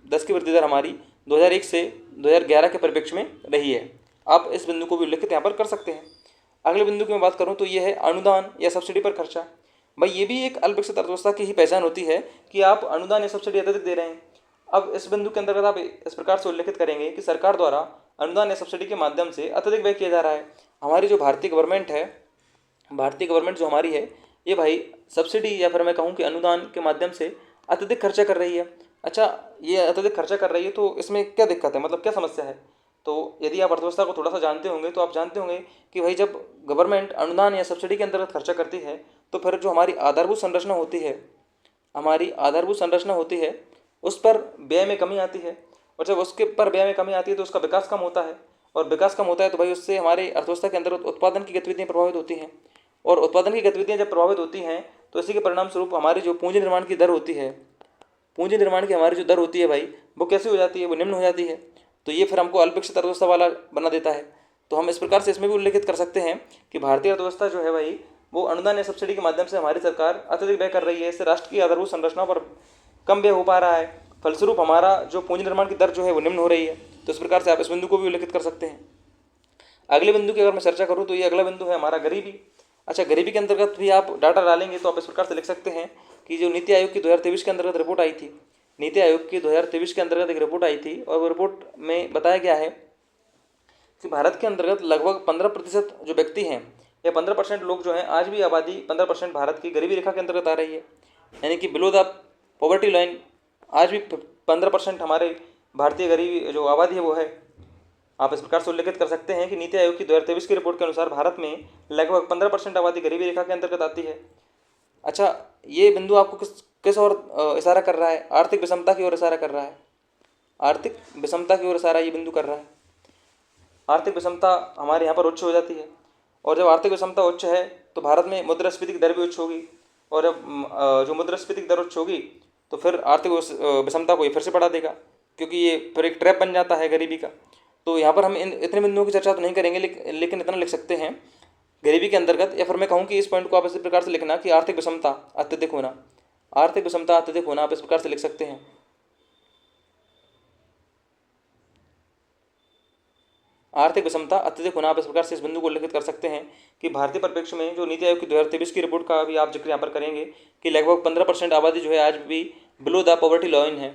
10 की वृद्धि दर हमारी 2001 से 2011 के परिप्रेक्ष्य में रही है। आप इस बिंदु को भी उल्लेखित यहाँ पर कर सकते हैं। अगले बिंदु की मैं बात करूँ तो ये है अनुदान या सब्सिडी पर खर्चा। भाई ये भी एक अल्पविकसित अर्थव्यवस्था की ही पहचान होती है कि आप अनुदान या सब्सिडी अत्यधिक दे रहे हैं। अब इस बिंदु के अंतर्गत आप इस प्रकार से उल्लेखित करेंगे कि सरकार द्वारा अनुदान या सब्सिडी के माध्यम से अत्यधिक व्यय किया जा रहा है। हमारी जो भारतीय गवर्नमेंट है, भारतीय गवर्नमेंट जो हमारी है, ये भाई सब्सिडी या फिर मैं कहूँ कि अनुदान के माध्यम से अत्यधिक खर्चा कर रही है। अच्छा, ये अत्यधिक खर्चा कर रही है तो इसमें क्या दिक्कत है, मतलब क्या समस्या है? तो यदि आप अर्थव्यवस्था को थोड़ा सा जानते होंगे तो आप जानते होंगे कि भाई जब गवर्नमेंट अनुदान या सब्सिडी के अंतर्गत खर्चा करती है तो फिर जो हमारी आधारभूत संरचना होती है, हमारी आधारभूत संरचना होती है, उस पर व्यय में कमी आती है। और जब उसके पर व्यय में कमी आती है तो उसका विकास कम होता है, और विकास कम होता है तो भाई उससे हमारे अर्थव्यवस्था के अंतर्गत उत्पादन की गतिविधियाँ प्रभावित होती हैं। और उत्पादन की गतिविधियाँ जब प्रभावित होती हैं तो इसी के परिणाम स्वरूप हमारी जो पूंजी निर्माण की दर होती है, पूंजी निर्माण की हमारी जो दर होती है भाई, वो कैसे हो जाती है, वो निम्न हो जाती है। तो ये फिर हमको अल्पविकसित अर्थव्यवस्था वाला बना देता है। तो हम इस प्रकार से इसमें भी उल्लेखित कर सकते हैं कि भारतीय अर्थव्यवस्था जो है भाई, वो अनुदान या सब्सिडी के माध्यम से हमारी सरकार अत्यधिक व्यय कर रही है। इससे राष्ट्र की आधारभूत संरचना पर कम व्यय हो पा रहा है, फलस्वरूप हमारा जो पूंजी निर्माण की दर जो है वो निम्न हो रही है। तो इस प्रकार से आप इस बिंदु को भी उल्लेखित कर सकते हैं। अगले बिंदु की अगर मैं चर्चा करूँ तो ये अगला बिंदु है हमारा गरीबी। अच्छा, गरीबी के अंतर्गत भी आप डाटा डालेंगे तो आप इस प्रकार से लिख सकते हैं कि जो नीति आयोग की 2023 के अंतर्गत रिपोर्ट आई थी, नीति आयोग की 2023 के अंतर्गत एक रिपोर्ट आई थी, और वो रिपोर्ट में बताया गया है कि भारत के अंतर्गत लगभग 15% जो व्यक्ति हैं या 15% लोग जो हैं, आज भी आबादी 15% भारत की गरीबी रेखा के अंतर्गत आ रही है, यानी कि बिलो द पॉवर्टी लाइन आज भी 15% हमारे भारतीय गरीबी जो आबादी है वो है। आप इस प्रकार से उल्लेखित कर सकते हैं कि नीति आयोग की 2023 की रिपोर्ट के अनुसार भारत में लगभग 15% आबादी गरीबी रेखा के अंतर्गत आती है। अच्छा, ये बिंदु आपको किस किस ओर इशारा कर रहा है? आर्थिक विषमता की ओर इशारा कर रहा है। आर्थिक विषमता की ओर इशारा ये बिंदु कर रहा है। आर्थिक विषमता हमारे यहाँ पर उच्च हो जाती है, और जब आर्थिक विषमता उच्च है तो भारत में मुद्रास्फीति की दर भी उच्च होगी, और जब जो मुद्रास्फीति की दर उच्च होगी तो फिर आर्थिक विषमता को ये फिर से बढ़ा देगा, क्योंकि ये फिर एक ट्रैप बन जाता है गरीबी का। तो यहाँ पर हम इन इतने बिंदुओं की चर्चा तो नहीं करेंगे, लेकिन इतना लिख सकते हैं गरीबी के अंतर्गत, या फिर मैं कहूँ कि इस पॉइंट को आप इसी प्रकार से लिखना कि आर्थिक विषमता अत्यधिक होना, आर्थिक विषमता अत्यधिक होना, आप इस प्रकार से लिख सकते हैं। आर्थिक विषमता अत्यधिक होना, आप इस प्रकार से इस बिंदु को उल्लेखित कर सकते हैं कि भारतीय परिप्रेक्ष्य में जो नीति आयोग की 2023 की रिपोर्ट का भी आप जिक्र यहाँ पर करेंगे कि लगभग 15% आबादी जो है आज भी बिलो द पॉवर्टी लाइन है।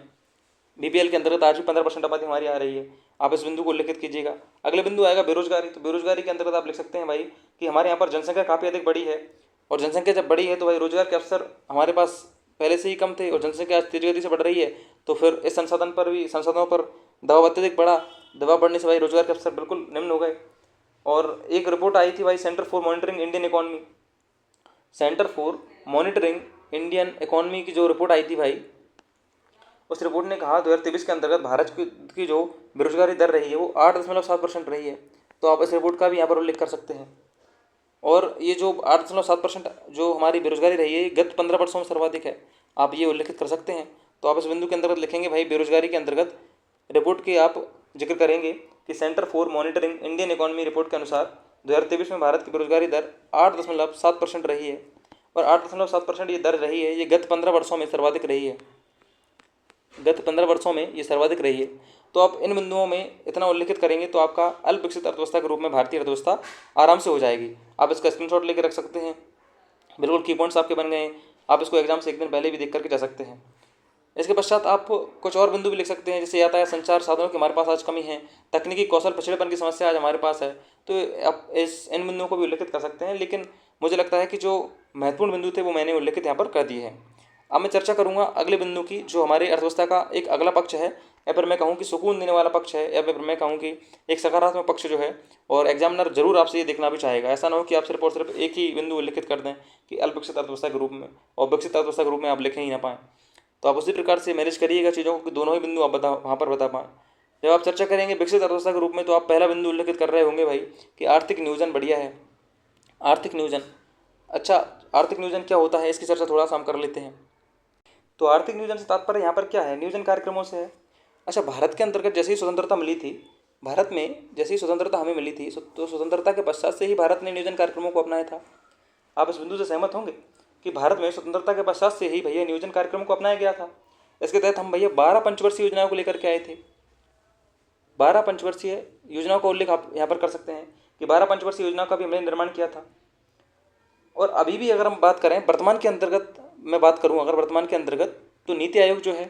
बीपीएल के अंतर्गत आज भी 15% आबादी हमारी आ रही है। आप इस बिंदु को उल्लेखित कीजिएगा। अगले बिंदु आएगा बेरोजगारी। तो बेरोजगारी के अंतर्गत आप लिख सकते हैं भाई कि हमारे यहाँ पर जनसंख्या काफ़ी अधिक बड़ी है, और जनसंख्या जब बड़ी है तो भाई रोजगार के अवसर हमारे पास पहले से ही कम थे, और जनसंख्या आज तेज गति से बढ़ रही है, तो फिर इस संसाधनों पर दबाव अत्यधिक बढ़ा। दबाव बढ़ने से भाई रोजगार के अवसर बिल्कुल निम्न हो गए। और एक रिपोर्ट आई थी भाई centre for monitoring Indian economy, centre for monitoring Indian economy की जो रिपोर्ट आई थी भाई, उस रिपोर्ट ने कहा 2023 के अंतर्गत भारत की जो बेरोजगारी दर रही है वो 8.7% रही है। तो आप इस रिपोर्ट का भी यहाँ पर उल्लेख कर सकते हैं। और ये जो 8.7% जो हमारी बेरोजगारी रही है, गत 15 वर्षों में सर्वाधिक है, आप ये उल्लेखित कर सकते हैं। तो आप इस बिंदु के अंतर्गत लिखेंगे भाई बेरोजगारी के अंतर्गत रिपोर्ट के आप जिक्र करेंगे कि centre for monitoring Indian economy report के अनुसार 2023 में भारत की बेरोजगारी दर 8.7% रही है, और 8.7% ये दर रही है, ये गत 15 वर्षों में सर्वाधिक रही है, गत 15 वर्षों में ये सर्वाधिक रही है। तो आप इन बिंदुओं में इतना उल्लेखित करेंगे तो आपका अल्प विकसित अर्थव्यवस्था के रूप में भारतीय अर्थव्यवस्था आराम से हो जाएगी। आप इसका स्क्रीनशॉट लेकर रख सकते हैं, बिल्कुल की पॉइंट्स आपके बन गए हैं। आप इसको एग्जाम से एक दिन पहले भी देख करके जा सकते हैं। इसके पश्चात आप कुछ और बिंदु भी लिख सकते हैं, जैसे यातायात संचार साधनों की हमारे पास आज कमी है, तकनीकी कौशल पिछड़ेपन की समस्या आज हमारे पास है। तो आप इन बिंदुओं को भी उल्लेखित कर सकते हैं, लेकिन मुझे लगता है कि जो महत्वपूर्ण बिंदु थे वो मैंने उल्लेखित यहाँ पर कर दिए हैं। अब मैं चर्चा करूँगा अगले बिंदु की, जो हमारे अर्थव्यवस्था का एक अगला पक्ष है, या फिर मैं कहूँ कि सुकून देने वाला पक्ष है, या फिर मैं कहूँ कि एक सकारात्मक पक्ष जो है, और एग्जामिनर जरूर आपसे ये देखना भी चाहेगा। ऐसा ना हो कि आप सिर्फ और सिर्फ एक ही बिंदु उल्लेखित कर दें कि अल्प विकसित अर्थव्यवस्था के रूप में, और विकसित अर्थव्यवस्था के रूप में आप लिख ही ना पाएँ। तो आप उसी प्रकार से मैनेज करिएगा चीज़ों को कि दोनों ही बिंदु आप वहाँ पर बता पाएँ। जब आप चर्चा करेंगे विकसित अर्थव्यवस्था के रूप में, तो आप पहला बिंदु उल्लेखित कर रहे होंगे भाई कि आर्थिक नियोजन बढ़िया है। आर्थिक नियोजन, अच्छा आर्थिक नियोजन क्या होता है, इसकी चर्चा थोड़ा सा हम कर लेते हैं। तो आर्थिक नियोजन से तात्पर्य यहाँ पर क्या है, नियोजन कार्यक्रमों से है। अच्छा, भारत के अंतर्गत जैसे ही स्वतंत्रता मिली थी, भारत में जैसे ही स्वतंत्रता हमें मिली थी, तो स्वतंत्रता के पश्चात से ही भारत ने नियोजन कार्यक्रमों को अपनाया था। आप इस बिंदु से सहमत होंगे कि भारत में स्वतंत्रता के पश्चात से ही भैया नियोजन कार्यक्रमों को अपनाया गया था। इसके तहत हम भैया 12 पंचवर्षीय योजनाओं को लेकर के आए थे। 12 पंचवर्षीय योजनाओं का उल्लेख आप यहाँ पर कर सकते हैं कि 12 पंचवर्षीय योजनाओं का भी हमने निर्माण किया था। और अभी भी अगर हम बात करें वर्तमान के अंतर्गत, मैं बात करूँ अगर वर्तमान के अंतर्गत, तो नीति आयोग जो है,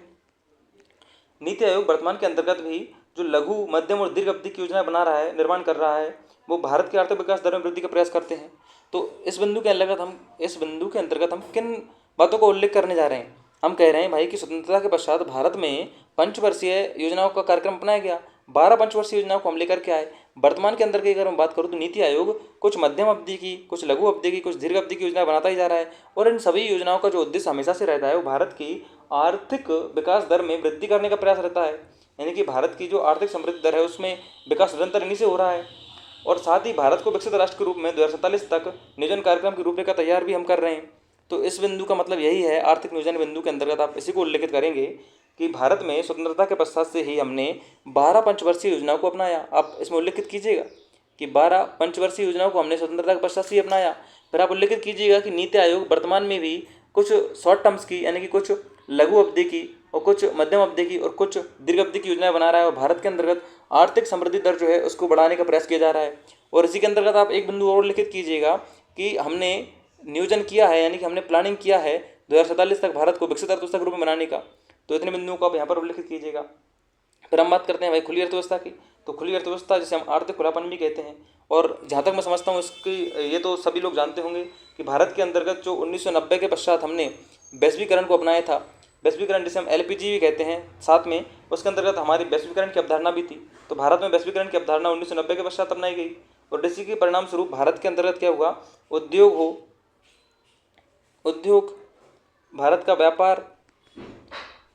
नीति आयोग वर्तमान के अंतर्गत भी जो लघु मध्यम और दीर्घ अवधि की योजना बना रहा है, निर्माण कर रहा है, वो भारत के आर्थिक विकास दर में वृद्धि का प्रयास करते हैं। तो इस बिंदु के अंतर्गत हम किन बातों का उल्लेख करने जा रहे हैं? हम कह रहे हैं भाई कि स्वतंत्रता के पश्चात भारत में पंचवर्षीय योजनाओं का कार्यक्रम अपनाया गया। 12 पंचवर्षीय योजनाओं को हम लेकर के आए। वर्तमान के अंदर की अगर हम बात करूँ तो नीति आयोग कुछ मध्यम अवधि की, कुछ लघु अवधि की, कुछ दीर्घ अवधि की योजना बनाता ही जा रहा है। और इन सभी योजनाओं का जो उद्देश्य हमेशा से रहता है वो भारत की आर्थिक विकास दर में वृद्धि करने का प्रयास रहता है। यानी कि भारत की जो आर्थिक समृद्धि दर है उसमें विकास निरंतर इन्हीं से हो रहा है। और साथ ही भारत को विकसित राष्ट्र के रूप में 2047 तक नियोजन कार्यक्रम की रूपरेखा तैयार भी हम कर रहे हैं। तो इस बिंदु का मतलब यही है, आर्थिक नियोजन बिंदु के अंतर्गत आप इसी को उल्लेखित करेंगे कि भारत में स्वतंत्रता के पश्चात से ही हमने 12 पंचवर्षीय योजनाओं को अपनाया। आप इसमें उल्लेखित कीजिएगा कि 12 पंचवर्षीय योजनाओं को हमने स्वतंत्रता के पश्चात से ही अपनाया। फिर आप उल्लेखित कीजिएगा कि नीति आयोग वर्तमान में भी कुछ शॉर्ट टर्म्स की, यानी कि कुछ लघु अवधि की और कुछ मध्यम अवधि की और कुछ दीर्घ अवधि की योजनाएं बना रहा है। और भारत के अंतर्गत आर्थिक समृद्धि दर जो है उसको बढ़ाने का प्रयास किया जा रहा है। और इसी के अंतर्गत आप एक बिंदु और उल्लेखित कीजिएगा कि हमने नियोजन किया है, यानी कि हमने प्लानिंग किया है 2047 तक भारत को विकसित अर्थव्यवस्था के रूप में बनाने का। तो इतने बिंदुओं को आप यहाँ पर उल्लेखित कीजिएगा। फिर हम बात करते हैं भाई खुली अर्थव्यवस्था की। तो खुली अर्थव्यवस्था जिसे हम आर्थिक खुलापन भी कहते हैं, और जहाँ तक मैं समझता हूँ इसकी, ये तो सभी लोग जानते होंगे कि भारत के अंतर्गत जो 1990 के पश्चात हमने वैश्वीकरण को अपनाया था, वैश्वीकरण जिसे हम LPG भी कहते हैं साथ में, उसके अंतर्गत हमारी वैश्वीकरण की अवधारणा भी थी। तो भारत में वैश्वीकरण की अवधारणा 1990 के पश्चात अपनाई गई। और इसी के परिणाम स्वरूप भारत के अंतर्गत क्या हुआ, उद्योग, भारत का व्यापार,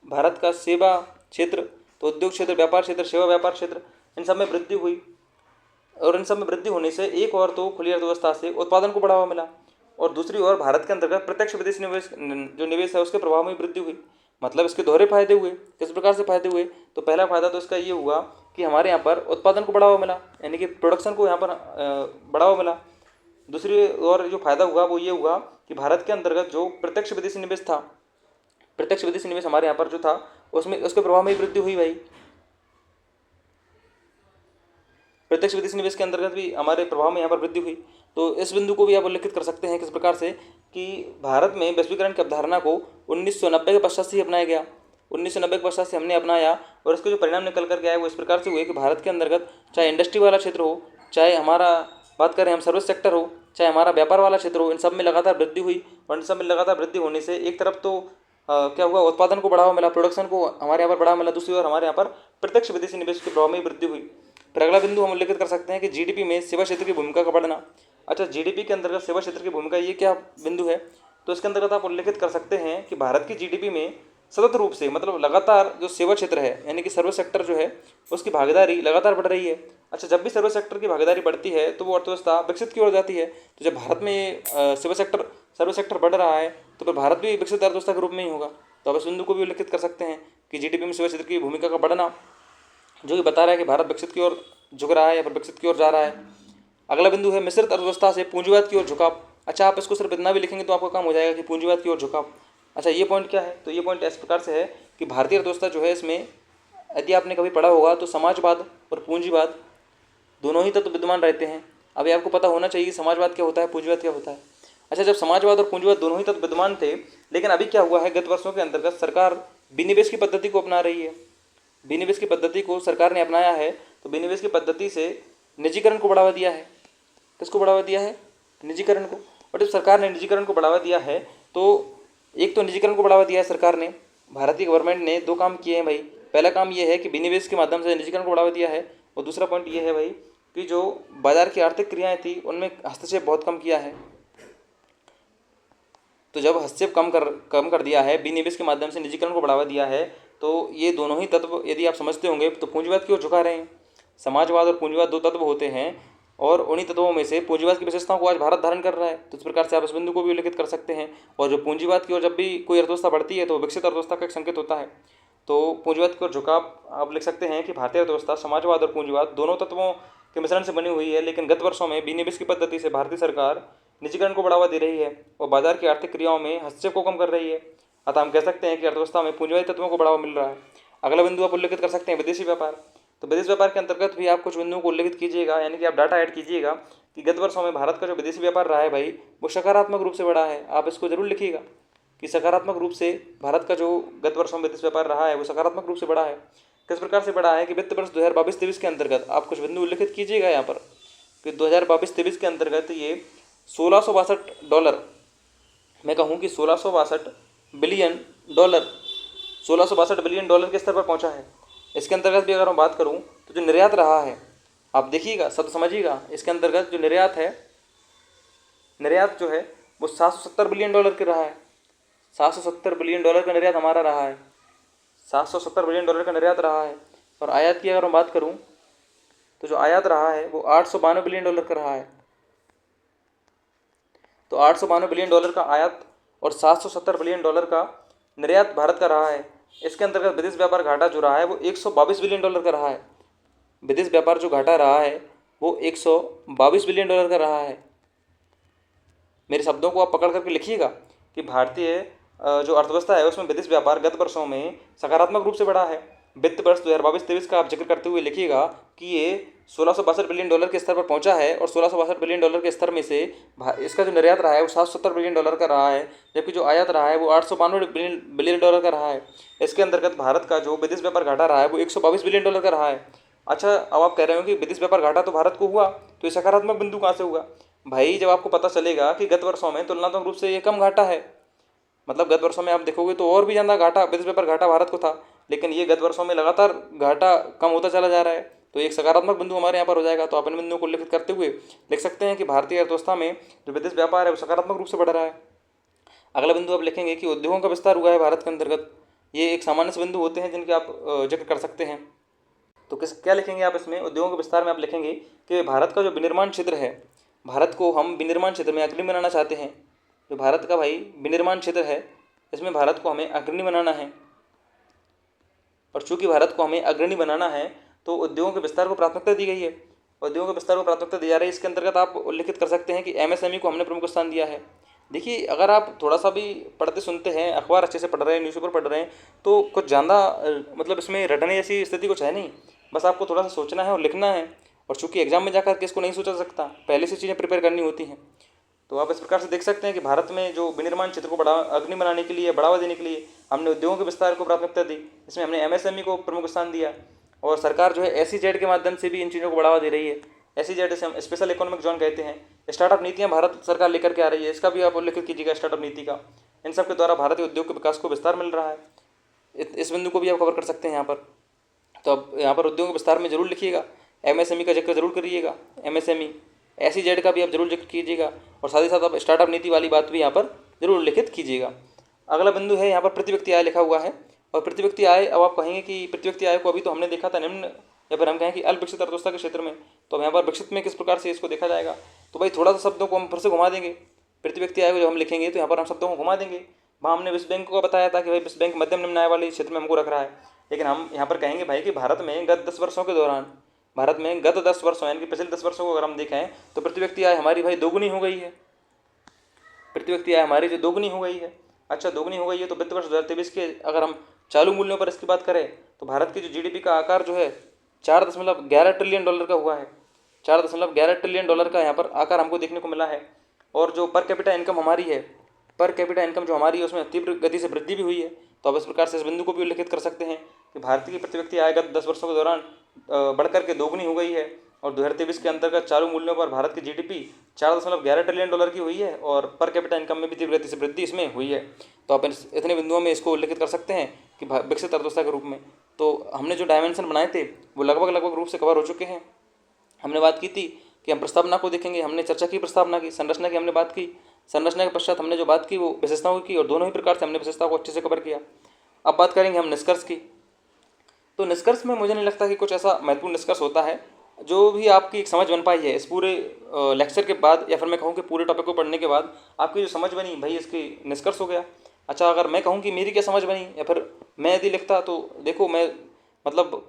भारत का सेवा क्षेत्र, तो उद्योग क्षेत्र, व्यापार क्षेत्र, सेवा व्यापार क्षेत्र, इन सब में वृद्धि हुई। और इन सब में वृद्धि होने से एक और तो खुली अर्थव्यवस्था से उत्पादन को बढ़ावा मिला, और दूसरी ओर भारत के अंतर्गत प्रत्यक्ष विदेशी निवेश, जो निवेश है उसके प्रभाव में वृद्धि हुई। मतलब इसके दोहरे फायदे हुए। किस प्रकार से फायदे हुए? तो पहला फायदा तो इसका ये हुआ कि हमारे यहाँ पर उत्पादन को बढ़ावा मिला, यानी कि प्रोडक्शन को यहाँ पर बढ़ावा मिला। दूसरी ओर जो फायदा हुआ वो ये हुआ कि भारत के अंतर्गत जो प्रत्यक्ष विदेशी निवेश था, प्रत्यक्ष विदेशी निवेश हमारे यहाँ पर जो था उसमें उसके प्रभाव में वृद्धि हुई भाई। प्रत्यक्ष विदेशी निवेश के अंतर्गत भी हमारे प्रभाव में यहाँ पर वृद्धि हुई। तो इस बिंदु को भी आप उल्लेखित कर सकते हैं किस प्रकार से कि भारत में वैश्वीकरण की अवधारणा को 1990 के पश्चात से ही अपनाया गया। 1990 के पश्चात से हमने अपनाया, और इसके जो परिणाम निकल करके आए वो इस प्रकार से हुए कि भारत के अंतर्गत चाहे इंडस्ट्री वाला क्षेत्र हो, चाहे हमारा बात करें हम सर्विस सेक्टर हो, चाहे हमारा व्यापार वाला क्षेत्र हो, इन सब में लगातार वृद्धि हुई। और इन सब में लगातार वृद्धि होने से एक तरफ तो क्या हुआ, उत्पादन को बढ़ावा मिला, प्रोडक्शन को हमारे यहाँ पर बढ़ावा मिला। दूसरी ओर हमारे यहाँ पर प्रत्यक्ष विदेशी निवेश के प्रभाव में वृद्धि हुई। फिर अगला बिंदु हम उल्लेखित कर सकते हैं कि GDP में सेवा क्षेत्र की भूमिका का बढ़ना। अच्छा, GDP के अंतर्गत सेवा क्षेत्र की भूमिका, ये क्या बिंदु है? तो इसके अंतर्गत आप उल्लेखित कर सकते हैं कि भारत की GDP में सतत रूप से, मतलब लगातार जो सेवा क्षेत्र है यानी कि सर्विस सेक्टर जो है उसकी भागीदारी लगातार बढ़ रही है। अच्छा, जब भी सर्विस सेक्टर की भागीदारी बढ़ती है तो वो अर्थव्यवस्था विकसित की ओर जाती है। तो जब भारत में सर्विस सेक्टर बढ़ रहा है तो फिर भारत भी विकसित अर्थव्यवस्था के रूप में ही होगा। तो आप इस बिंदु को भी उल्लेखित कर सकते हैं कि GDP में सेवा क्षेत्र की भूमिका का बढ़ना, जो कि बता रहा है कि भारत विकसित की ओर झुक रहा है या फिर विकसित की ओर जा रहा है। अगला बिंदु है मिश्रित अर्थव्यवस्था से पूंजीवाद की ओर झुकाव। अच्छा, आप इसको सिर्फ इतना भी लिखेंगे तो आपका काम हो जाएगा कि पूंजीवाद की ओर झुकाव। अच्छा, ये पॉइंट क्या है? तो ये पॉइंट इस प्रकार से है कि भारतीय अर्थव्यवस्था जो है इसमें, यदि आपने कभी पढ़ा होगा तो समाजवाद और पूंजीवाद दोनों ही तत्व विद्यमान रहते हैं। अभी आपको पता होना चाहिए समाजवाद क्या होता है, पूंजीवाद क्या होता है। अच्छा, जब समाजवाद और पूंजीवाद दोनों ही तत्व विद्यमान थे, लेकिन अभी क्या हुआ है, गत वर्षों के अंतर्गत सरकार विनिवेश की पद्धति को अपना रही है। विनिवेश की पद्धति को सरकार ने अपनाया है। तो विनिवेश की पद्धति से निजीकरण को बढ़ावा दिया है। किसको बढ़ावा दिया है? निजीकरण को। और जब सरकार ने निजीकरण को बढ़ावा दिया है तो एक तो निजीकरण को बढ़ावा दिया है सरकार ने, भारतीय गवर्नमेंट ने दो काम किए हैं भाई। पहला काम ये है कि विनिवेश के माध्यम से निजीकरण को बढ़ावा दिया है, और दूसरा पॉइंट ये है भाई कि जो बाजार की आर्थिक क्रियाएं थी उनमें हस्तक्षेप बहुत कम किया है। तो जब हस्तक्षेप कम कर दिया है, विनिवेश के माध्यम से निजीकरण को बढ़ावा दिया है, तो ये दोनों ही तत्व यदि आप समझते होंगे तो पूंजीवाद की ओर झुका रहे हैं। समाजवाद और पूंजीवाद दो तत्व होते हैं, और उन्हीं तत्वों में से पूंजीवाद की विशेषताओं को आज भारत धारण कर रहा है। तो इस प्रकार से आप इस बिंदु को भी उल्लेखित कर सकते हैं। और जो पूंजीवाद की ओर जब भी कोई अर्थव्यवस्था बढ़ती है तो विकसित अर्थव्यवस्था का एक संकेत होता है। तो पूंजीवाद की ओर झुकाव आप लिख सकते हैं कि भारतीय अर्थव्यवस्था समाजवाद और पूंजीवाद दोनों तत्वों के मिश्रण से बनी हुई है। लेकिन गत वर्षों में विनिवेश की पद्धति से भारतीय सरकार निजीकरण को बढ़ावा दे रही है और बाजार की आर्थिक क्रियाओं में हस्तक्षेप को कम कर रही है। अतः हम कह सकते हैं कि अर्थव्यवस्था में पूंजीवादी तत्वों को बढ़ावा मिल रहा है। अगला बिंदु आप उल्लेखित कर सकते हैं विदेशी व्यापार। तो विदेशी व्यापार के अंतर्गत भी आप कुछ बिंदुओं को उल्लेखित कीजिएगा, यानी कि आप डाटा ऐड कीजिएगा कि गत वर्षों में भारत का जो विदेशी व्यापार रहा है भाई, वो सकारात्मक रूप से बढ़ा है। आप इसको जरूर लिखिएगा कि सकारात्मक रूप से भारत का जो गत वर्षों में विदेशी व्यापार रहा है वो सकारात्मक रूप से बढ़ा है। किस प्रकार से बढ़ा है कि वित्त वर्ष 2022-23 के अंतर्गत आप कुछ बिंदु उल्लेखित कीजिएगा यहाँ पर कि 2022-23 के अंतर्गत ये $1662, मैं कहूँ कि $1662 $1662 के स्तर पर पहुँचा है। इसके अंतर्गत भी अगर मैं बात करूँ तो जो निर्यात रहा है, आप देखिएगा, शब्द समझिएगा, इसके अंतर्गत जो निर्यात है, निर्यात जो है वो $770 बिलियन के रहा है। $770 बिलियन का निर्यात हमारा रहा है, $770 बिलियन का निर्यात रहा है। और आयात की अगर मैं बात करूं तो जो आयात रहा है वो $892 बिलियन का रहा है। तो $892 बिलियन का आयात और $770 बिलियन का निर्यात भारत का रहा है। इसके अंतर्गत विदेश व्यापार घाटा जो रहा है वो $122 बिलियन का रहा है। विदेश व्यापार जो घाटा रहा है वो $122 बिलियन का रहा है। मेरे शब्दों को आप पकड़ करके लिखिएगा कि भारतीय जो अर्थव्यवस्था है उसमें विदेश व्यापार गत वर्षों में सकारात्मक रूप से बढ़ा है। वित्त वर्ष 2022-23 का आप जिक्र करते हुए लिखिएगा कि ये $1662 बिलियन के स्तर पर पहुंचा है और $1662 बिलियन के स्तर में से इसका जो निर्यात रहा है वो $770 बिलियन का रहा है, जबकि जो आयात रहा है वो $892 बिलियन का रहा है। इसके अंतर्गत भारत का जो विदेश व्यापार घाटा रहा है वो $122 बिलियन का रहा है। अच्छा, अब आप कह रहे हो कि विदेश व्यापार घाटा तो भारत को हुआ, तो ये सकारात्मक बिंदु कहाँ से हुआ भाई? जब आपको पता चलेगा कि गत वर्षों में तुलनात्मक रूप से ये कम घाटा है, मतलब गत वर्षों में आप देखोगे तो और भी ज़्यादा घाटा, विदेश व्यापार घाटा भारत को था, लेकिन ये गत वर्षों में लगातार घाटा कम होता चला जा रहा है, तो एक सकारात्मक बिंदु हमारे यहाँ पर हो जाएगा। तो आप इन बिंदुओं को उल्लेखित करते हुए लिख सकते हैं कि भारतीय अर्थव्यवस्था में जो विदेश व्यापार है वो सकारात्मक रूप से बढ़ रहा है। अगला बिंदु आप लिखेंगे कि उद्योगों का विस्तार हुआ है भारत के अंतर्गत। ये एक सामान्य से बिंदु होते हैं जिनके आप जिक्र कर सकते हैं। तो क्या लिखेंगे आप इसमें? उद्योगों के विस्तार में आप लिखेंगे कि भारत का जो विनिर्माण क्षेत्र है, भारत को हम विनिर्माण क्षेत्र में अग्रणी बनाना चाहते हैं। जो भारत का भाई विनिर्माण क्षेत्र है इसमें भारत को हमें अग्रणी बनाना है, और चूंकि भारत को हमें अग्रणी बनाना है तो उद्योगों के विस्तार को प्राथमिकता दी गई है। उद्योगों के विस्तार को प्राथमिकता दी जा रही है। इसके अंतर्गत आप उल्लेखित कर सकते हैं कि एमएसएमई को हमने प्रमुख स्थान दिया है। देखिए, अगर आप थोड़ा सा भी पढ़ते सुनते हैं, अखबार अच्छे से पढ़ रहे हैं, न्यूज़पेपर पढ़ रहे हैं, तो कुछ ज़्यादा मतलब इसमें रटने जैसी स्थिति कुछ है नहीं। बस आपको थोड़ा सा सोचना है और लिखना है, और चूंकि एग्जाम में जाकर के इसको नहीं सोचा सकता, पहले से चीज़ें प्रिपेयर करनी होती हैं। तो आप इस प्रकार से देख सकते हैं कि भारत में जो विनिर्माण क्षेत्र को अग्रणी बनाने के लिए, बढ़ावा देने के लिए हमने उद्योगों के विस्तार को प्राथमिकता दी। इसमें हमने एमएसएमई को प्रमुख स्थान दिया, और सरकार जो है एसईजेड के माध्यम से भी इन चीज़ों को बढ़ावा दे रही है। एसईजेड से हम स्पेशल इकोनॉमिक जोन कहते हैं। स्टार्टअप नीतियाँ भारत सरकार लेकर के आ रही है, इसका भी आप उल्लेख कीजिएगा स्टार्टअप नीति का। इन सब के द्वारा भारतीय उद्योग के विकास को विस्तार मिल रहा है। इस बिंदु को भी आप कवर कर सकते हैं यहाँ पर। तो अब यहाँ पर उद्योग के विस्तार में जरूर लिखिएगा, एमएसएमई का जिक्र जरूर करिएगा, एमएसएमई एसईजेड का भी आप जरूर जिक्र कीजिएगा, और साथ ही साथ आप स्टार्टअप नीति वाली बात भी यहाँ पर जरूर उल्लेखित कीजिएगा। अगला बिंदु है यहाँ पर प्रति व्यक्ति आय लिखा हुआ है। और प्रति व्यक्ति आय, अब आप कहेंगे कि प्रति व्यक्ति आय को अभी तो हमने देखा था निम्न, या फिर हम कहें कि अल्प विकसित अर्थव्यवस्था के क्षेत्र में, तो अब यहाँ पर विकसित में किस प्रकार से इसको देखा जाएगा? तो भाई थोड़ा सा शब्दों को हम फिर से घुमा देंगे। प्रति व्यक्ति आय को जब हम लिखेंगे तो यहाँ पर हम शब्दों को घुमा देंगे। वहाँ हमने विश्व बैंक को बताया था कि भाई विश्व बैंक मध्यम निम्न आय वाले क्षेत्र में हमको रख रहा है, लेकिन हम यहाँ पर कहेंगे भाई कि भारत में गत 10 वर्षों के दौरान, भारत में गत 10 वर्षों यानी कि पिछले 10 वर्षों को अगर हम देखें तो प्रति व्यक्ति आय हमारी भाई दोगुनी हो गई है। प्रति व्यक्ति आय हमारी जो दोगुनी हो गई है। अच्छा, दोगुनी हो गई है तो वित्त वर्ष 2023 के अगर हम चालू मूल्यों पर इसकी बात करें तो भारत की जो जीडीपी का आकार जो है $4.11 ट्रिलियन का हुआ है। $4.11 ट्रिलियन का यहाँ पर आकार हमको देखने को मिला है। और जो पर कैपिटा इनकम हमारी है, पर कैपिटा इनकम जो हमारी है उसमें तीव्र गति से वृद्धि भी हुई है। तो अब इस प्रकार से इस बिंदु को भी उल्लेखित कर सकते हैं कि भारत की प्रति व्यक्ति आय गत 10 वर्षों के दौरान बढ़कर के दोगुनी हो गई है, और 2023 के अंतर्गत चालू मूल्यों पर भारत की जीडीपी $4.11 ट्रिलियन की हुई है, और पर कैपिटा इनकम में भी तीव्र गति से वृद्धि इसमें हुई है। तो आप इतने बिंदुओं में इसको उल्लेखित कर सकते हैं कि विकसित अर्थव्यवस्था के रूप में। तो हमने जो डायमेंशन बनाए थे वो लगभग रूप से कवर हो चुके हैं। हमने बात की थी कि हम प्रस्तावना को देखेंगे, हमने चर्चा की प्रस्तावना की, संरचना की हमने बात की, संरचना के पश्चात हमने जो बात की वो विशेषताओं की, और दोनों ही प्रकार से हमने विशेषताओं को अच्छे से कवर किया। अब बात करेंगे हम निष्कर्ष की। तो निष्कर्ष में मुझे नहीं लगता कि कुछ ऐसा महत्वपूर्ण निष्कर्ष होता है जो भी आपकी एक समझ बन पाई है इस पूरे लेक्चर के बाद, या फिर मैं कहूँ कि पूरे टॉपिक को पढ़ने के बाद आपकी जो समझ बनी भाई इसकी निष्कर्ष हो गया। अच्छा, अगर मैं कहूँ कि मेरी क्या समझ बनी, या फिर मैं यदि लिखता, तो देखो मैं मतलब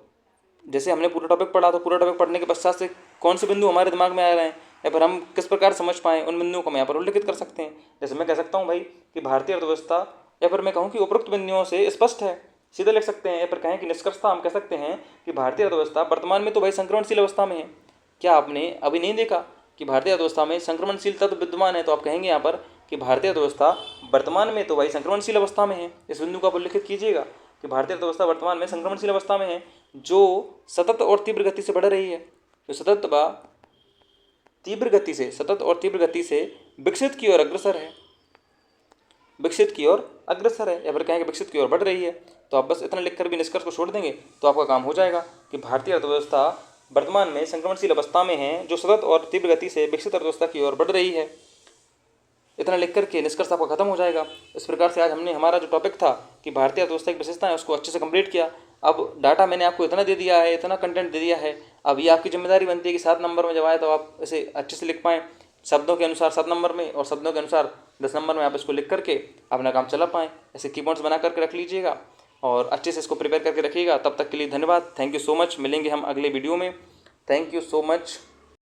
जैसे हमने पूरा टॉपिक पढ़ा, तो पूरा टॉपिक पढ़ने के पश्चात से कौन से बिंदु हमारे दिमाग में आ रहे हैं या फिर हम किस प्रकार समझ पाएँ, उन बिंदुओं को हम यहाँ पर उल्लेखित कर सकते हैं। जैसे मैं कह सकता हूँ भाई कि भारतीय अर्थव्यवस्था या फिर मैं कहूँ कि उपरोक्त बिंदुओं से स्पष्ट है, सीधे लिख सकते हैं। या फिर कहें कि निष्कर्षता हम कह सकते हैं कि भारतीय अर्थव्यवस्था वर्तमान में तो भाई संक्रमणशील अवस्था में है। क्या आपने अभी नहीं देखा कि भारतीय अर्थव्यवस्था में संक्रमणशील तत्व विद्यमान है? तो आप कहेंगे यहाँ पर कि भारतीय अर्थव्यवस्था वर्तमान में तो भाई संक्रमणशील अवस्था में है। इस बिंदु को आप उल्लिखित कीजिएगा कि भारतीय अर्थव्यवस्था वर्तमान में संक्रमणशील अवस्था में है, जो सतत और तीव्र गति से बढ़ रही है, जो सतत व तीव्र गति से विकसित की ओर अग्रसर है, विकसित की ओर अग्रसर है, या फिर कहेंगे विकसित की ओर बढ़ रही है। तो आप बस इतना लिखकर भी निष्कर्ष को छोड़ देंगे तो आपका काम हो जाएगा कि भारतीय अर्थव्यवस्था वर्तमान में संक्रमणशील अवस्था में है, जो सतत और तीव्र गति से विकसित अर्थव्यवस्था की ओर बढ़ रही है। इतना लिख करके निष्कर्ष आपका खत्म हो जाएगा। इस प्रकार से आज हमने हमारा जो टॉपिक था कि भारतीय अर्थव्यवस्था की विशेषता है उसको अच्छे से कंप्लीट किया। अब डाटा मैंने आपको इतना दे दिया है, इतना कंटेंट दे दिया है, अब ये आपकी जिम्मेदारी बनती है कि 7 नंबर में जब आए तो आप इसे अच्छे से लिख पाएँ, शब्दों के अनुसार 7 नंबर में और शब्दों के अनुसार 10 नंबर में आप इसको लिख करके अपना काम चला पाएँ। ऐसे कीबोर्ड्स बना करके रख लीजिएगा और अच्छे से इसको प्रिपेयर करके रखिएगा। तब तक के लिए धन्यवाद। Thank you so much. मिलेंगे हम अगले वीडियो में। Thank you so much.